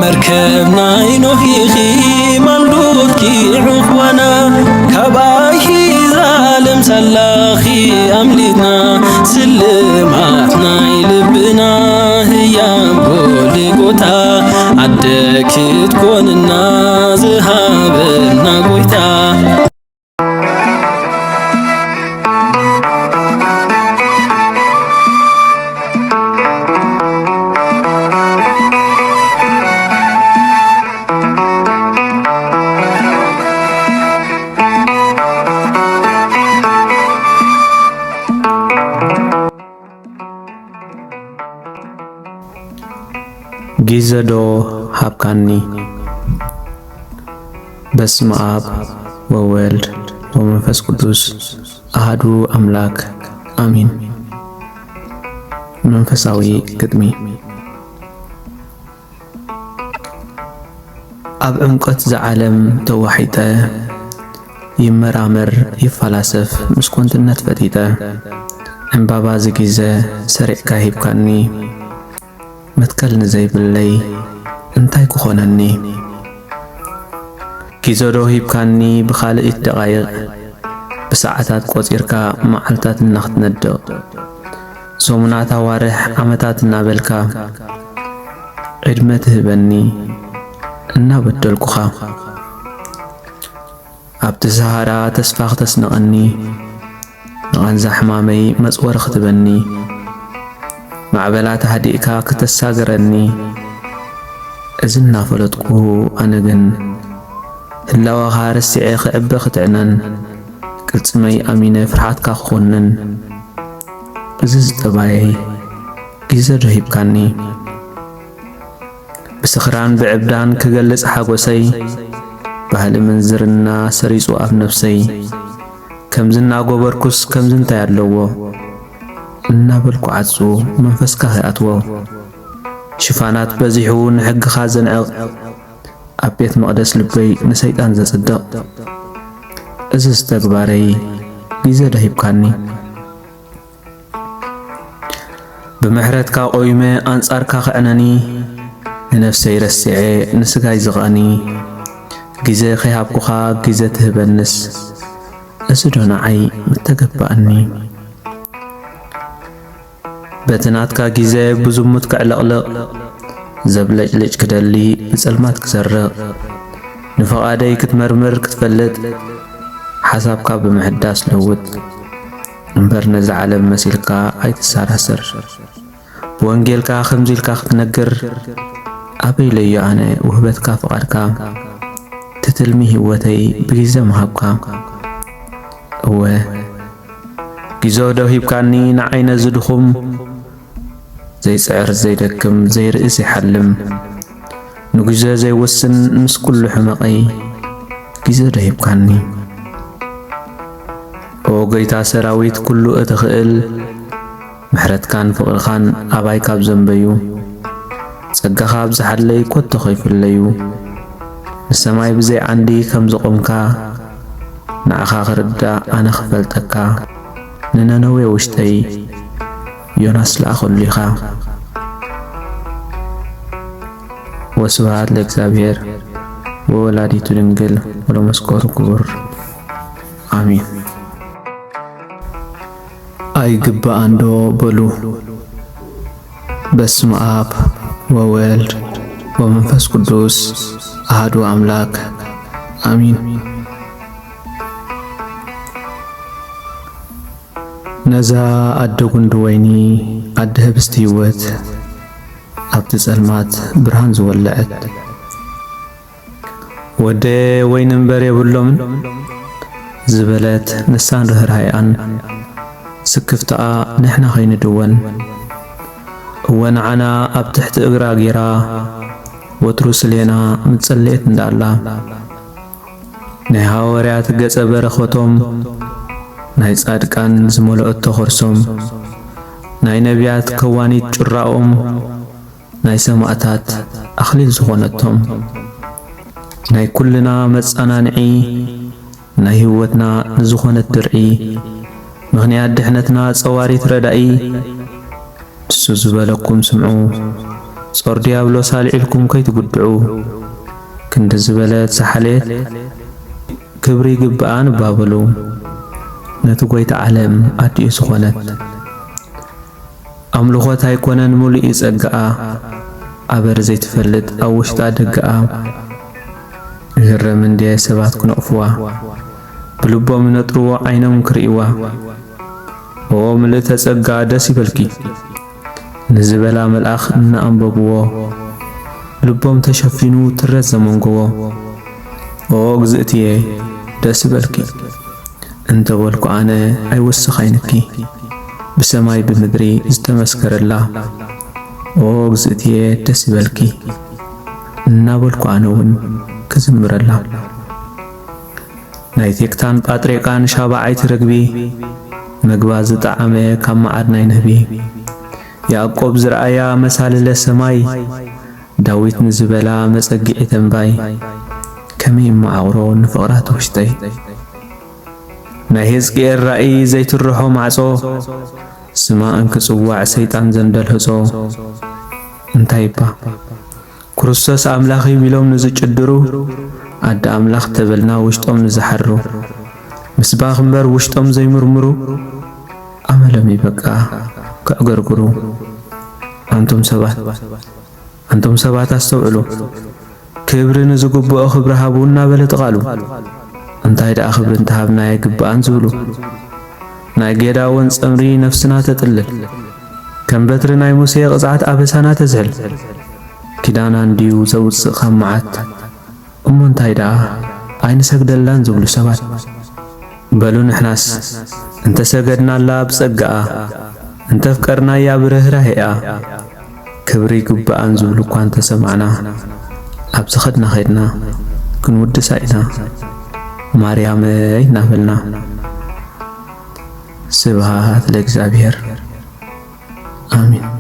مركبنا ينوهيخي مملوكي عخوانا كباهي ظالم سلاخي أملينا سلماتنا يلبنا هيا بوليقوتا عدك تكوننا زهابنا قويتا ጊዘዶ ሀብካኒ በስመ አብ ወወልድ ወመንፈስ ቅዱስ አሐዱ አምላክ አሚን። መንፈሳዊ ግጥሚ ኣብ ዕምቆት ዘዓለም ተዋሒጠ ይመራመር ይፈላሰፍ ምስ ኮንትነት ፈጢጠ ዕምባባ ዝጊዘ ሰሪዕካ ሂብካኒ መትከል ንዘይብለይ እንታይ ክኾነኒ ጊዘዶ ሂብካኒ ብኻልኢት ደቓይቕ ብሰዓታት ቆፂርካ መዓልታት እናኽትነድቕ ሶሙናት ኣዋርሕ ዓመታት እናበልካ ዕድመ ትህበኒ እናበደልኩኻ ኣብቲ ሰሃራ ተስፋ ክተስንቐኒ ንቐንዛ ሕማመይ መፅወሪ ክትበኒ معبلات هديكا كتساقرني إذن فلتكو أنا جن هلا وغار السعيخ أبخ تعنن قلت مي أمينة فرحاتك خونن إذن تبايي جيزة رهيب كاني بسخران بعبدان كجلس حاقوسي بهال منزرنا سريس وقف نفسي كم زنا قبركس كم زن تيارلوه እናበልኩ ዓጹ መንፈስካ ህኣትዎ ሽፋናት በዚሑ ንሕግኻ ዘንዕቕ ኣብ ቤት መቕደስ ልበይ ንሰይጣን ዘጽድቕ እዚ ዝተግባረይ ግዜ ደሂብካኒ ብምሕረትካ ቆይመ ኣንጻርካ ኽዕነኒ ንነፍሰይ ረሲዐ ንስጋይ ዝቐኒ ግዜ ኸይሃብኩኻ ግዜ ትህበንስ እዚ ዶ ንዓይ ምተገባእኒ በትናትካ ጊዜ ብዙሙት ከዕለቕልቕ ዘብለጭልጭ ክደሊ ብጸልማት ክሰርቕ ንፈቓደይ ክትመርምር ክትፈልጥ ሓሳብካ ብምሕዳስ ለውጥ እምበር ነዚ ዓለም መሲልካ ኣይትሳራስር ብወንጌልካ ከምዚልካ ክትነግር ኣበይ ለዮ ኣነ ውህበትካ ፍቓድካ ትትልሚ ህይወተይ ብጊዜ ምሃብካ እወ ጊዜ ዶ ሂብካኒ ንዓይነ ዝድኹም زي سعر زي دكم زي رئيس يحلم نجزا زي وسن مس كل حمقي جزا رهيب كاني او جيتا سراويت كله اتخيل محرت كان فقر خان اباي كاب زنبيو صقا خاب زحلي كنت خيف الليو السماي بزي عندي كم زقمكا نعخا خردا انا خفلتكا ننانوي وشتي يونس لأخليخا وسبحات لإكسابير وولادي تدنجل ولمسكور كبر آمين أي قبا أندو بلو بسم آب ووالد ومنفس قدوس أحد أملاك آمين نزا أدقن دويني أدهب استيوت أبتس المات برهان زولعت ودي ويننبري بلومن زبلت نسان رهر هايان سكفتاء نحنا خين دوان ونعنا أبتحت إقرا غيرا وتروس لينا متسليت ندالا نهاوريات قصة برخوتهم ناي صادقان زملؤت تخرسوم ناي نبيات كوانيت جراؤم ناي سماعتات أخليل زخونتهم ناي كلنا مصانانعي ناي هوتنا زخونت درعي مغنيات دحنتنا صواري تردعي سوزبلكم سمعوا ጾር ዲያብሎስ አልዒልኩም ከይትጉድዑ ክንዲ ዝበለት ሰሓለት ክብሪ ግብኣን ባበሉ ነቲ ጎይታ ዓለም ኣድኡ ዝኾነት ኣምልኾት ኣይኮነን ሙሉእ ጸጋኣ ኣበር ዘይትፈልጥ ኣብ ውሽጣ ደጋኣ ይገርም እንዴ ሰባት ክነቕፍዋ ብልቦም ነጥርዎ ዓይኖም ክርእይዋ ኦ ምልእተ ጸጋ ደስ ይበልኪ ንዝበላ መልኣኽ እናኣንበብዎ ልቦም ተሸፊኑ ትረት ዘመንጎዎ ኦ ግዝእትየ ደስ ይበልኪ እንተ በልኩ ኣነ ኣይወስኽ ዓይንኪ ብሰማይ ብምድሪ ዝተመስከረላ ኦ ግዝእትየ ደስ ይበልኪ እናበልኩ ኣነ እውን ክዝምረላ ናይ ቴክታን ጳጥሬቃን ሻባዓይቲ ርግቢ መግባ ዝጣዕመ ካብ መዓድ ናይ ነህቢ ያዕቆብ ዝረአያ መሳልለ ሰማይ ዳዊት ንዝበላ መጸጊዒ ተንባይ ከመይ ማዕሮ ንፍቕራት ውሽጠይ ናይ ሕዝቅኤል ራእይ ዘይትርሖ ማዕጾ ስማ እንክጽዋዕ ሰይጣን ዘንደልህጾ እንታይ ባ ክርስቶስ ኣምላኽ ኢሎም ንዝጭድሩ ኣደ ኣምላኽ ተበልና ውሽጦም ንዝሓሩ ምስባኽ እምበር ውሽጦም ዘይምርምሩ ኣመሎም ይበቃ ክዕገርግሩ አንቶም ሰባት ኣስተውዕሉ ክብሪ ንዝግብኦ ክብሪ ሃቡ እናበለ ተቓሉ እንታይ ደኣ ክብሪ እንተሃብና ይግብኣን ዝብሉ ናይ ጌዳውን ጸምሪ ነፍስና ተጥልል ከም በትሪ ናይ ሙሴ ቅጽዓት ኣበሳና ተዝሕል ኪዳና እንዲዩ ዘውፅእ ከም መዓት እሞ እንታይ ደኣ ኣይንሰግደላን ዝብሉ ሰባት በሉ ንሕናስ እንተሰገድናላ ብጸጋኣ እንተፍቀርናያ ብርህራሄኣ ክብሪ ግብኣን ዝብሉ እኳ እንተሰማዕና ኣብዚ ኸድና ኸድና ክንውድሳ ኢና ማርያመይ እናበልና ስብሃት ለእግዚአብሔር አሜን።